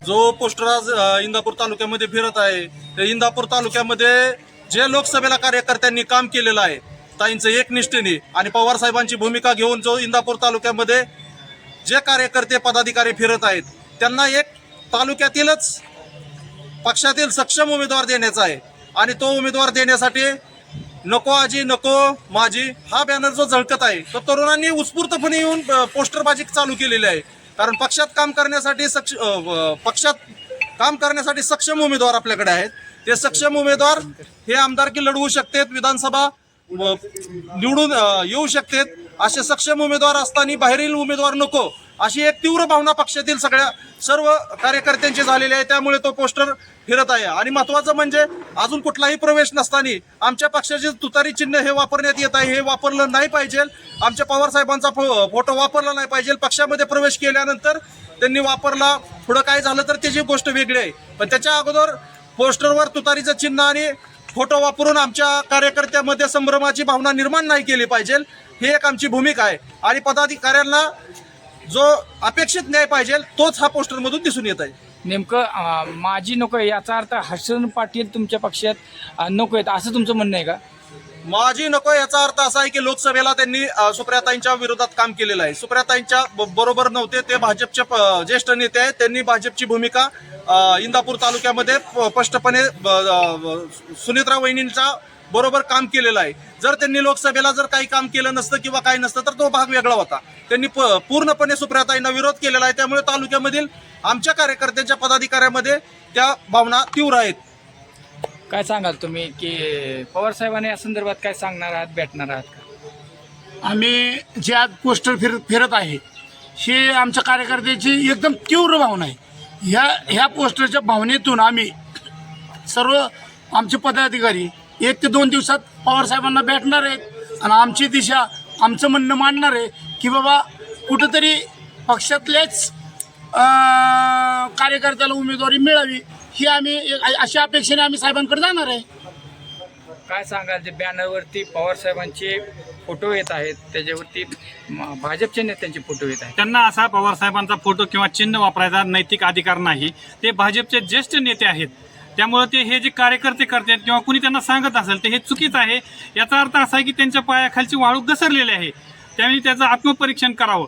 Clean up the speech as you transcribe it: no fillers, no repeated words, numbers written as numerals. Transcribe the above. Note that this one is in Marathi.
जो पोस्टर आज इंदापूर तालुक्यामध्ये फिरत आहे, त्या इंदापूर तालुक्यामध्ये जे लोकसभेला कार्यकर्त्यांनी काम केलेलं आहे ताईंचं एकनिष्ठेने आणि पवार साहेबांची भूमिका घेऊन जो इंदापूर तालुक्यामध्ये जे कार्यकर्ते पदाधिकारी फिरत आहेत त्यांना एक तालुक्यातीलच पक्षातील सक्षम उमेदवार देण्याचा आहे आणि तो उमेदवार देण्यासाठी नको आजी नको माझी हा बॅनर जो झळकत आहे तो तरुणांनी उत्स्फूर्तपणे येऊन पोस्टरबाजी चालू केलेली आहे। कारण पक्षात काम करण्यासाठी सक्षम उमेदवार आपल्याकडे आहेत। ते सक्षम उमेदवार हे आमदारकी लढवू शकतात, विधानसभा निवडून येऊ शकतात। असे सक्षम उमेदवार असताना बाहेरील उमेदवार नको अशी एक तीव्र भावना पक्षातील सर्व कार्यकर्त्यांची झालेली आहे। त्यामुळे तो पोस्टर फिरत आहे आणि महत्त्वाचं म्हणजे अजून कुठलाही प्रवेश नसताना आमच्या पक्षाचे तुतारी चिन्ह हे वापरण्यात येत आहे। हे वापरलं नाही पाहिजे, आमच्या पवार साहेबांचा फोटो वापरला नाही पाहिजे। पक्षामध्ये प्रवेश केल्यानंतर त्यांनी वापरला, पुढं काय झालं तर त्याची गोष्ट वेगळी आहे, पण त्याच्या अगोदर पोस्टरवर तुतारीचं चिन्ह आणि फोटो वापरून आमच्या कार्यकर्त्यामध्ये संभ्रमाची भावना निर्माण नाही केली पाहिजे। ही एक आमची भूमिका आहे आणि पदाधिकाऱ्यांना जो अपेक्षित न्याय पाहिजे तोच हा पोस्टरमधून दिसून येत आहे। नेमकं माझी नको आहे याचा अर्थ हर्षवर्धन पाटील तुमच्या पक्षात नको आहेत असं तुमचं म्हणणं आहे का? माझी नको याचा अर्थ असा आहे की लोकसभेला त्यांनी सुप्रियाताईंच्या विरोधात काम केलेलं आहे। सुप्रियाताईंच्या बरोबर नव्हते, ते भाजपचे ज्येष्ठ नेते आहेत। त्यांनी भाजपची भूमिका इंदापूर तालुक्यामध्ये स्पष्टपणे सुनित्रा वहिनींच्या बरोबर काम केलेलं आहे। जर त्यांनी लोकसभेला जर काही काम केलं नसतं किंवा काही नसतं तर तो भाग वेगळा होता। त्यांनी पूर्णपणे सुप्रियाताईंना विरोध केलेला आहे। त्यामुळे तालुक्यामधील आमच्या कार्यकर्त्यांच्या पदाधिकाऱ्यांमध्ये त्या भावना तीव्र आहेत। काय सांगाल तुम्ही की पवार साहेबांनी या संदर्भात काय सांगणार आहात, भेटणार आहात का? आम्ही जे आज पोस्टर फिरत आहे हे आमच्या कार्यकर्त्याची एकदम तीव्र भावना आहे। ह्या पोस्टरच्या भावनेतून आम्ही सर्व आमचे पदाधिकारी 1 ते 2 दिवसात पवार साहेबांना भेटणार आहेत आणि आमची दिशा आमचं म्हणणं मांडणार आहे की बाबा कुठंतरी पक्षातलेच कार्यकर्त्याला उमेदवारी मिळावी ही आम्ही अशा अपेक्षेने आम्ही साहेबांकडे जाणार आहे। काय सांगाल जे बॅनरवरती पवार साहेबांचे फोटो येत आहेत त्याच्यावरती भाजपच्या नेत्यांचे फोटो येत आहेत, त्यांना असा पवार साहेबांचा फोटो किंवा चिन्ह वापरायचा नैतिक अधिकार नाही। ते भाजपचे ज्येष्ठ नेते आहेत, त्यामुळे ते हे जे कार्यकर्ते करतात किंवा कुणी त्यांना सांगत असेल तर हे चुकीचं आहे। याचा अर्थ असा आहे की त्यांच्या पायाखालची वाळू घसरलेली आहे, त्यामुळे त्याचं आत्मपरीक्षण करावं।